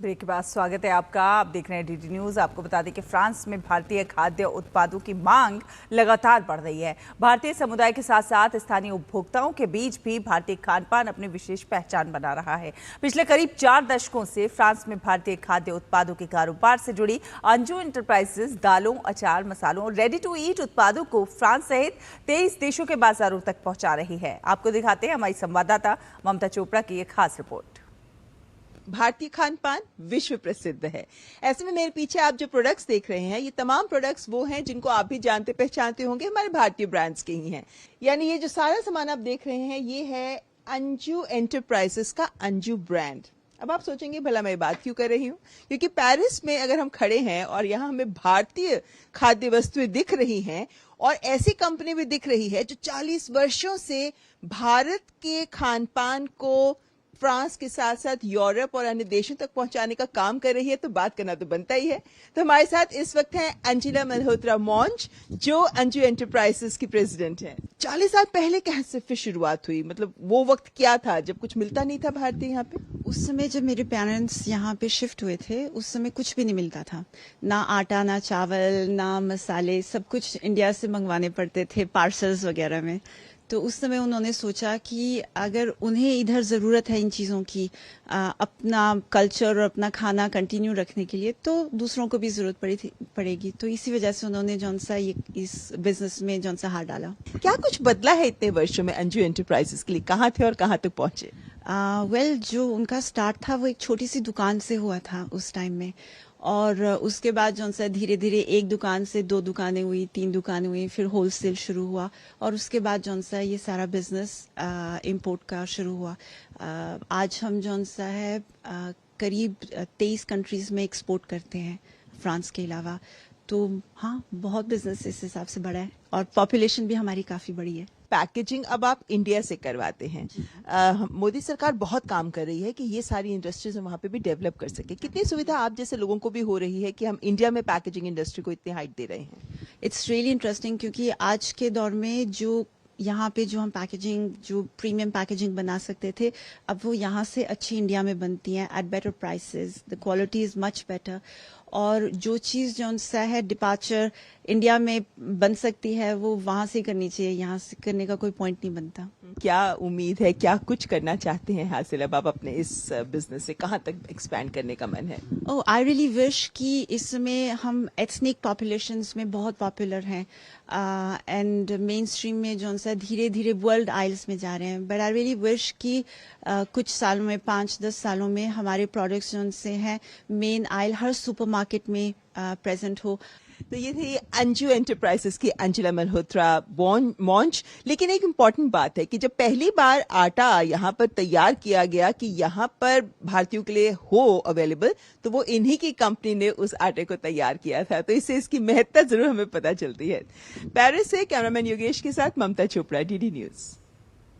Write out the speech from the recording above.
Break के बाद स्वागत है आपका। आप देख रहे हैं डीडी न्यूज। आपको बता दें कि फ्रांस में भारतीय खाद्य उत्पादों की मांग लगातार बढ़ रही है। भारतीय समुदाय के साथ साथ स्थानीय उपभोक्ताओं के बीच भी भारतीय खान पान अपनी विशेष पहचान बना रहा है। पिछले करीब 4 दशकों से फ्रांस में भारतीय खाद्य उत्पादों के कारोबार से जुड़ी अंजू एंटरप्राइजेस दालों, अचार, मसालों और रेडी टू ईट उत्पादों को फ्रांस सहित 23 देशों के बाजारों तक पहुंचा रही है। आपको दिखाते हैं हमारी संवाददाता ममता चोपड़ा की एक खास रिपोर्ट। भारतीय खान पान विश्व प्रसिद्ध है। ऐसे में मेरे पीछे आप जो प्रोडक्ट्स देख रहे हैं, ये तमाम प्रोडक्ट्स वो हैं जिनको आप भी जानते पहचानते होंगे, हमारे भारतीय ब्रांड्स के ही हैं। यानी ये जो सारा सामान आप देख रहे हैं, ये है अंजू एंटरप्राइजेस का अंजू ब्रांड। अब आप सोचेंगे भला मैं बात क्यों कर रही हूँ, क्योंकि पेरिस में अगर हम खड़े हैं और यहाँ हमें भारतीय खाद्य वस्तुएं दिख रही हैं और ऐसी कंपनी भी दिख रही है जो 40 वर्षों से भारत के खान पान को फ्रांस के साथ साथ यूरोप और अन्य देशों तक पहुंचाने का काम कर रही है, तो बात करना तो बनता ही है। तो हमारे साथ इस वक्त हैं अंजिला मल्होत्रा मौंज, जो अंजू एंटरप्राइजेस की प्रेसिडेंट हैं। 40 साल पहले कहाँ से फिर शुरुआत हुई? मतलब वो वक्त क्या था जब कुछ मिलता नहीं था भारतीय यहाँ पे? उस समय जब मेरे पेरेंट्स यहाँ पे शिफ्ट हुए थे, उस समय कुछ भी नहीं मिलता था। ना आटा, ना चावल, ना मसाले, सब कुछ इंडिया से मंगवाने पड़ते थे पार्सल्स वगैरह में। तो उस समय उन्होंने सोचा कि अगर उन्हें इधर ज़रूरत है इन चीज़ों की, अपना कल्चर और अपना खाना कंटिन्यू रखने के लिए, तो दूसरों को भी ज़रूरत पड़ेगी। तो इसी वजह से उन्होंने जौन सा इस बिजनेस में जौन सा हाथ डाला। क्या कुछ बदला है इतने वर्षों में अंजू एंटरप्राइजेस के लिए? कहाँ थे और कहाँ तक पहुंचे? जो उनका स्टार्ट था वो एक छोटी सी दुकान से हुआ था उस टाइम में, और उसके बाद जौन सा धीरे धीरे एक दुकान से 2 दुकानें हुई, 3 दुकानें हुई, फिर होलसेल शुरू हुआ, और उसके बाद जौन सा ये सारा बिजनेस इंपोर्ट का शुरू हुआ। आज हम जौन सा है करीब 23 कंट्रीज में एक्सपोर्ट करते हैं फ्रांस के अलावा। तो हाँ, बहुत बिजनेस इस हिसाब से बड़ा है और पॉपुलेशन भी हमारी काफ़ी बड़ी है। पैकेजिंग अब आप इंडिया से करवाते हैं। मोदी सरकार बहुत काम कर रही है कि ये सारी इंडस्ट्रीज वहाँ पे भी डेवलप कर सके। कितनी सुविधा आप जैसे लोगों को भी हो रही है कि हम इंडिया में पैकेजिंग इंडस्ट्री को इतनी हाइट दे रहे हैं? इट्स रियली इंटरेस्टिंग, क्योंकि आज के दौर में जो यहाँ पे जो हम पैकेजिंग, जो प्रीमियम पैकेजिंग बना सकते थे, अब वो यहाँ से अच्छी इंडिया में बनती हैं at better prices. The quality is much better, और जो चीज़ जौन सा है डिपार्चर इंडिया में बन सकती है वो वहाँ से करनी चाहिए, यहाँ से करने का कोई पॉइंट नहीं बनता। क्या उम्मीद है, क्या कुछ करना चाहते हैं हासिल अब आप अपने इस बिजनेस से? कहाँ तक एक्सपैंड करने का मन है? ओह, आई रियली विश कि इसमें हम एथनिक पॉपुलेशंस में बहुत पॉपुलर हैं, एंड मेन स्ट्रीम में जौन सा धीरे धीरे वर्ल्ड आइल्स में जा रहे हैं। बट आई रियली विश कि कुछ सालों में, 5-10 सालों में हमारे प्रोडक्ट्स जौन से हैं मेन आइल हर सुपरमार्केट में प्रेजेंट हो। तो ये थी अंजू एंटरप्राइजेस की अंजिला मल्होत्रा मौंज। लेकिन एक इम्पॉर्टेंट बात है कि जब पहली बार आटा यहाँ पर तैयार किया गया कि यहाँ पर भारतीयों के लिए हो अवेलेबल, तो वो इन्हीं की कंपनी ने उस आटे को तैयार किया था। तो इससे इसकी महत्ता जरूर हमें पता चलती है। पेरिस से कैमरामैन योगेश के साथ ममता चोपड़ा, डीडी न्यूज।